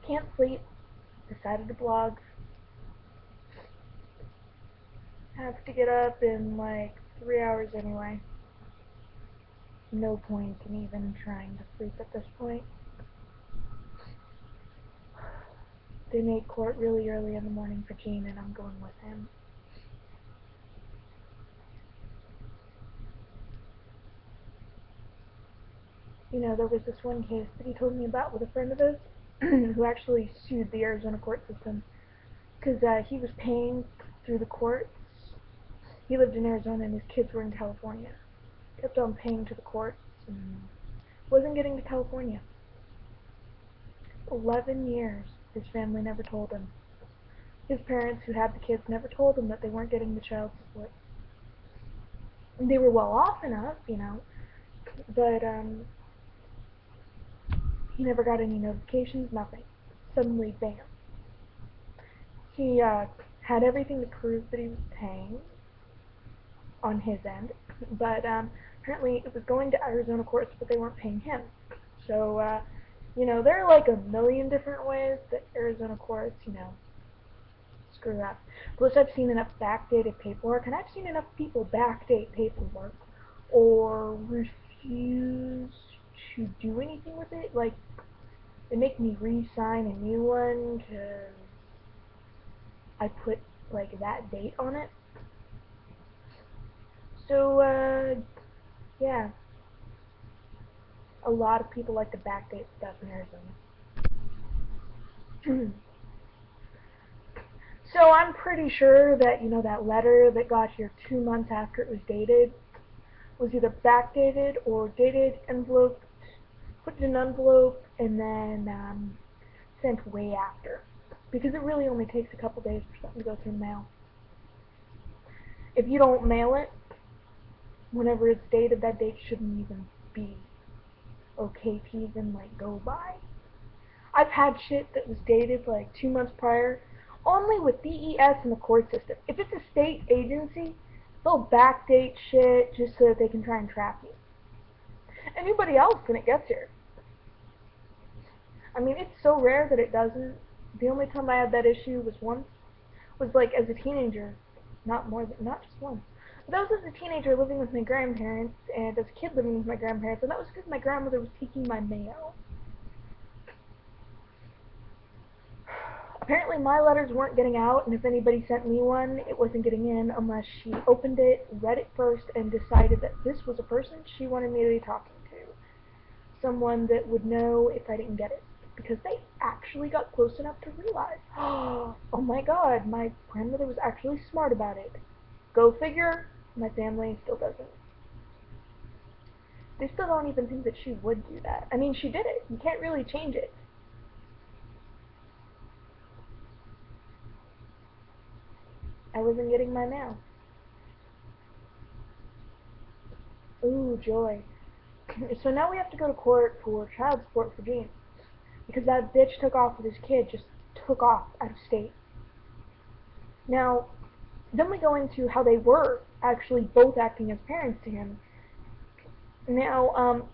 Can't sleep. Decided to blog. Have to get up in like 3 hours anyway. No point in even trying to sleep at this point. They made court really early in the morning for Gene, and I'm going with him. You know, there was this one case that he told me about with a friend of his who actually sued the Arizona court system because he was paying through the courts. He lived in Arizona and his kids were in California. Kept on paying to the courts and wasn't getting to California. 11 years. His family never told him. His parents, who had the kids, never told him that they weren't getting the child support. And they were well off enough, you know, but he never got any notifications, nothing. Suddenly, bam. He had everything to prove that he was paying on his end, but apparently it was going to Arizona courts, but they weren't paying him. So, you know, there are like a million different ways that Arizona courts, you know, screw up. Plus, I've seen enough backdated paperwork, and I've seen enough people backdate paperwork or refuse to do anything with it. Like, they make me re-sign a new one because I put, like, that date on it. So, yeah. A lot of people like to backdate stuff in Arizona. So I'm pretty sure that, you know, that letter that got here 2 months after it was dated was either backdated or dated, enveloped, put in an envelope, and then sent way after. Because it really only takes a couple days for something to go through the mail. If you don't mail it, whenever it's dated, that date shouldn't even be okay to even, like, go by. I've had shit that was dated, like, 2 months prior, only with DES and the court system. If it's a state agency, they'll backdate shit just so that they can try and trap you. Anybody else when it gets here. I mean, it's so rare that it doesn't. The only time I had that issue was once. Was like as a teenager, not just once. But that was as a teenager living with my grandparents, and as a kid living with my grandparents, and that was because my grandmother was taking my mail. Apparently my letters weren't getting out, and if anybody sent me one, it wasn't getting in unless she opened it, read it first, and decided that this was a person she wanted me to be talking to. Someone that would know if I didn't get it. Because they actually got close enough to realize, oh my god, my grandmother was actually smart about it. Go figure, my family still doesn't. They still don't even think that she would do that. I mean, she did it. You can't really change it. I wasn't getting my mail. Ooh, joy. So now we have to go to court for child support for Gene. Because that bitch took off with his kid, just took off out of state. Now, then we go into how they were actually both acting as parents to him. Now, I'm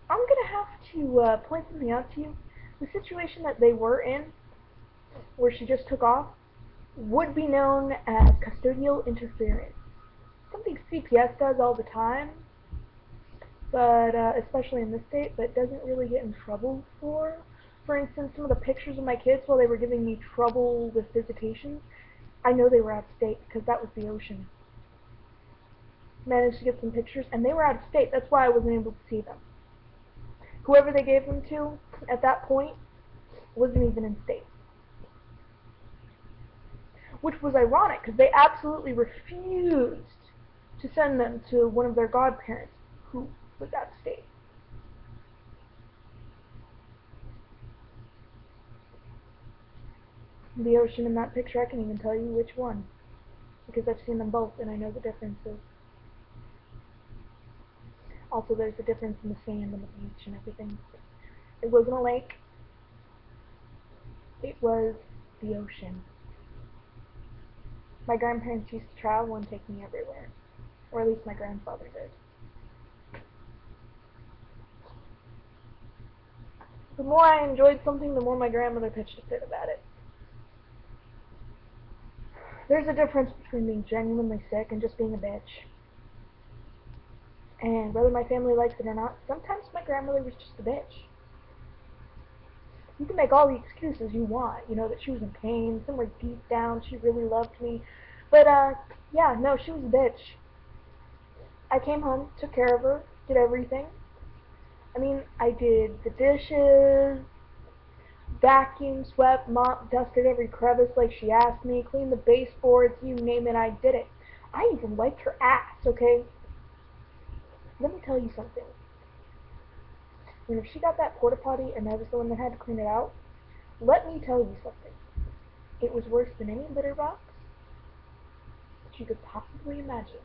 gonna have to point something out to you. The situation that they were in, where she just took off, would be known as custodial interference. Something CPS does all the time, but especially in this state, but doesn't really get in trouble for. For instance, some of the pictures of my kids while they were giving me trouble with visitations, I know they were out of state because that was the ocean. Managed to get some pictures, and they were out of state. That's why I wasn't able to see them. Whoever they gave them to at that point wasn't even in state. Which was ironic because they absolutely refused to send them to one of their godparents who was out of state. The ocean in that picture, I can even tell you which one because I've seen them both and I know the differences. Also, there's a difference in the sand and the beach and everything. It wasn't a lake. It was the ocean. My grandparents used to travel and take me everywhere. Or at least my grandfather did. The more I enjoyed something, the more my grandmother pitched a fit about it. There's a difference between being genuinely sick and just being a bitch. And whether my family likes it or not, sometimes my grandmother was just a bitch. You can make all the excuses you want, that she was in pain, somewhere deep down she really loved me. But, yeah, no, she was a bitch. I came home, took care of her, did everything. I mean, I did the dishes, vacuumed, swept, mopped, dusted every crevice like she asked me, cleaned the baseboards, you name it, I did it. I even wiped her ass, okay? Let me tell you something. When if she got that porta potty and I was the one that had to clean it out, let me tell you something. It was worse than any litter box that you could possibly imagine.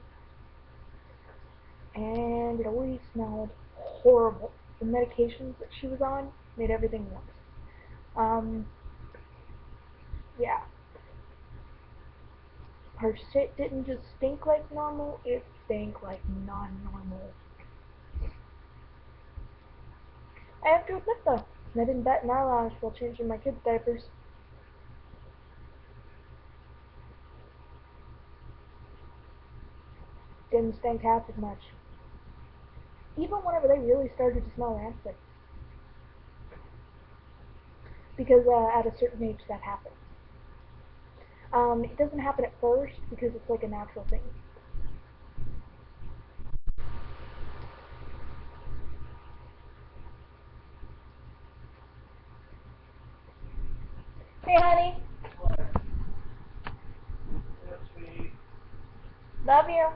And it always smelled horrible. The medications that she was on made everything worse. Yeah. Her shit didn't just stink like normal, it stank like non-normal. I have to admit though, I didn't bat an eyelash while changing my kids' diapers. Didn't stink half as much. Even whenever they really started to smell rancid. Because at a certain age that happens. It doesn't happen at first because it's like a natural thing. Hey honey. Yes, sweetie. Love you.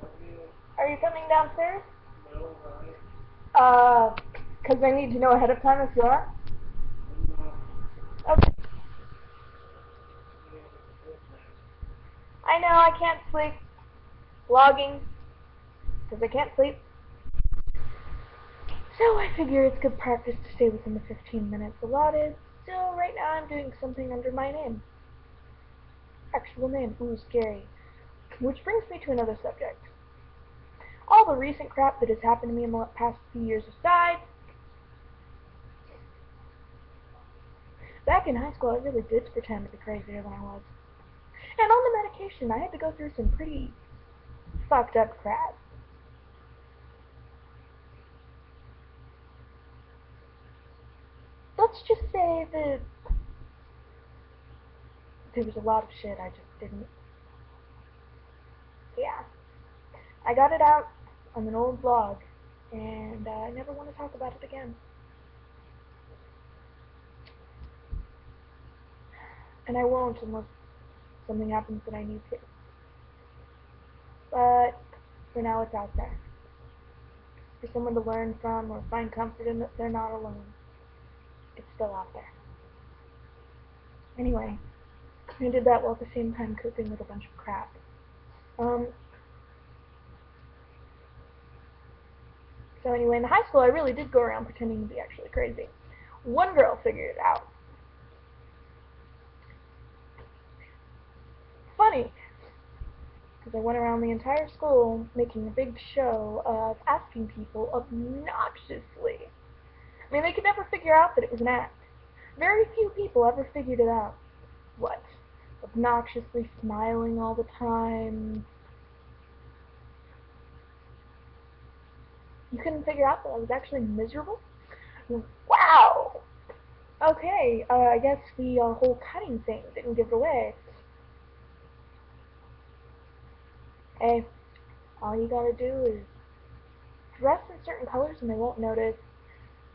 Love you. Are you coming downstairs? No, honey. Because I need to know ahead of time if you are. No. Okay. Yeah, good night. I know I can't sleep. Vlogging. Because I can't sleep. So I figure it's good practice to stay within the 15 minutes allotted. So right now I'm doing something under my name. Actual name. Ooh, scary. Which brings me to another subject. All the recent crap that has happened to me in the past few years aside, back in high school I really did pretend to be crazier than I was. And on the medication I had to go through some pretty fucked up crap. Let's just say that there was a lot of shit I just didn't. Yeah. I got it out on an old blog, and I never want to talk about it again. And I won't unless something happens that I need to. But for now it's out there. For someone to learn from or find comfort in that they're not alone. It's still out there. Anyway, I did that while at the same time coping with a bunch of crap. Um, so anyway, in high school I really did go around pretending to be actually crazy. One girl figured it out. Funny, because I went around the entire school making a big show of asking people obnoxiously. I mean, they could never figure out that it was an act. Very few people ever figured it out. What? Obnoxiously smiling all the time. You couldn't figure out that I was actually miserable? Wow! Okay, I guess the whole cutting thing didn't give it away. Hey, all you gotta do is dress in certain colors and they won't notice.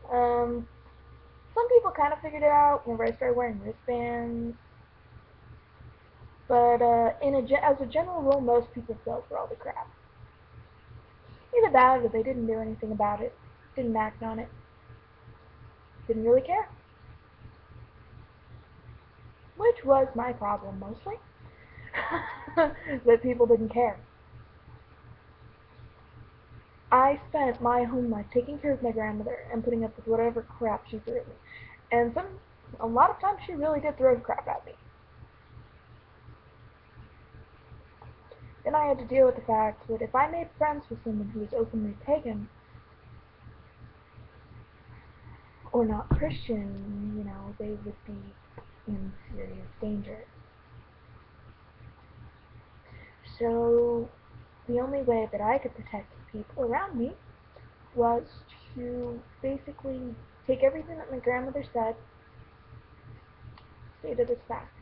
Some people kind of figured it out whenever I started wearing wristbands. But as a general rule, most people fell for all the crap. Either that or they didn't do anything about it, didn't act on it, didn't really care. Which was my problem mostly. That people didn't care. I spent my home life taking care of my grandmother and putting up with whatever crap she threw at me. And a lot of times she really did throw crap at me. Then I had to deal with the fact that if I made friends with someone who was openly pagan, or not Christian, they would be in serious danger. So the only way that I could protect the people around me was to basically take everything that my grandmother said, state it as fact.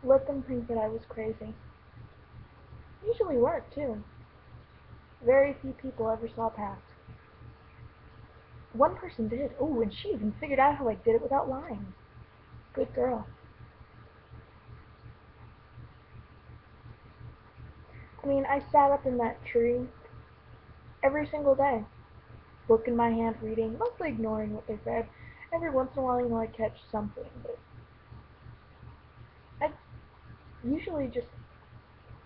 Let them think that I was crazy. Usually worked, too. Very few people ever saw past. One person did. Oh, and she even figured out how I did it without lying. Good girl. I mean, I sat up in that tree every single day, book in my hand, reading, mostly ignoring what they said. Every once in a while, I'd catch something, but I usually just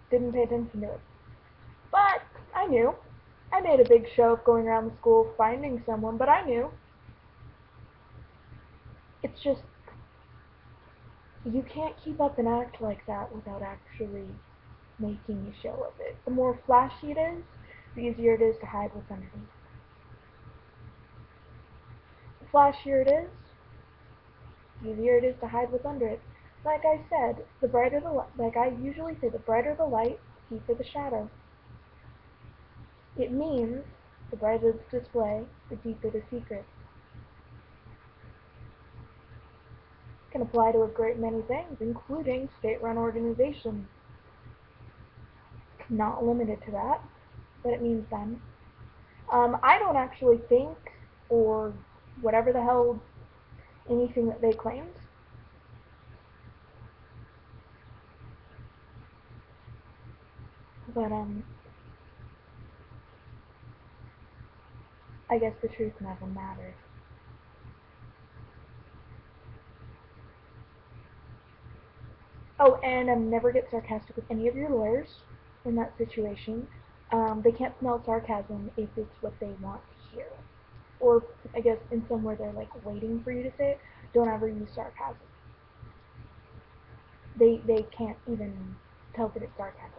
didn't pay attention to it. But I knew. I made a big show of going around the school finding someone, but I knew. It's just, you can't keep up an act like that without actually making a show of it. The more flashy it is, the easier it is to hide what's underneath. The flashier it is, the easier it is to hide what's under it. Like I said, the brighter the light, like I usually say, the brighter the light, the deeper the shadow. It means the brighter the display, the deeper the secret. It can apply to a great many things, including state-run organizations. Not limited to that, but it means them. I don't actually think, or whatever the hell, anything that they claimed. But I guess the truth never matters. Oh, and never get sarcastic with any of your lawyers in that situation. They can't smell sarcasm if it's what they want to hear. Or, I guess, in somewhere they're like waiting for you to say it. Don't ever use sarcasm. They can't even tell that it's sarcasm.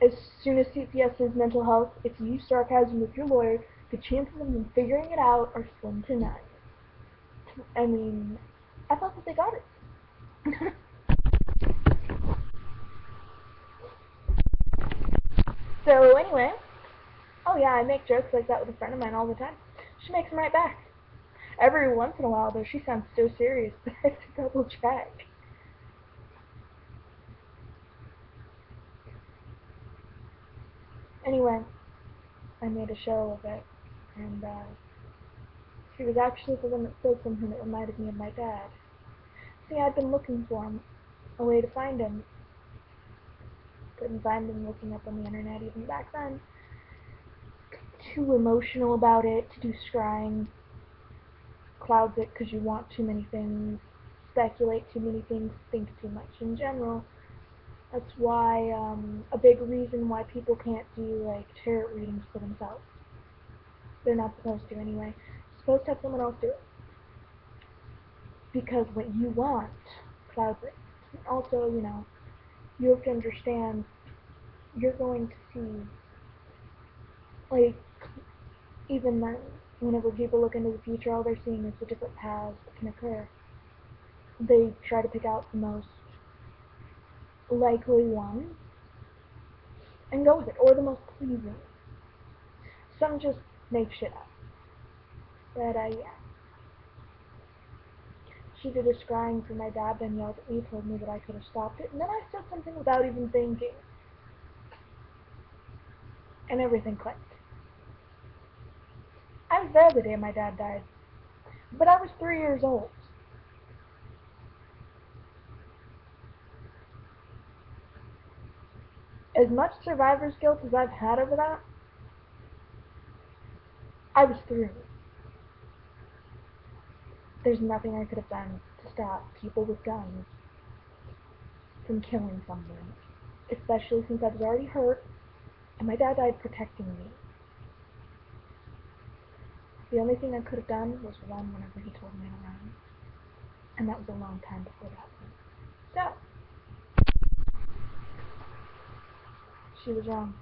As soon as CPS says mental health, if you use sarcasm with your lawyer, the chances of them figuring it out are slim to none. I mean, I thought that they got it. So anyway, oh yeah, I make jokes like that with a friend of mine all the time. She makes them right back. Every once in a while, though, she sounds so serious that I have to double check. Anyway, I made a show of it, and she was actually the one that said something that reminded me of my dad. See, I'd been looking for him, a way to find him. Couldn't find him looking up on the internet even back then. Too emotional about it to do scrying. Clouds it because you want too many things, speculate too many things, think too much in general. That's why a big reason why people can't do like tarot readings for themselves. They're not supposed to anyway. You're supposed to have someone else do it. Because what you want clouds it. Also, you have to understand you're going to see, like, even then, whenever people look into the future, all they're seeing is the different paths that can occur. They try to pick out the most likely one and go with it, or the most pleasing. Some just make shit up. But, yeah. She did a scrying for my dad, then yelled at me, told me that I could have stopped it, and then I said something without even thinking. And everything clicked. I was there the day my dad died, but I was 3 years old. As much survivor's guilt as I've had over that, I was through. There's nothing I could have done to stop people with guns from killing someone, especially since I was already hurt and my dad died protecting me. The only thing I could have done was run whenever he told me to run, and that was a long time before that one. So, she was wrong.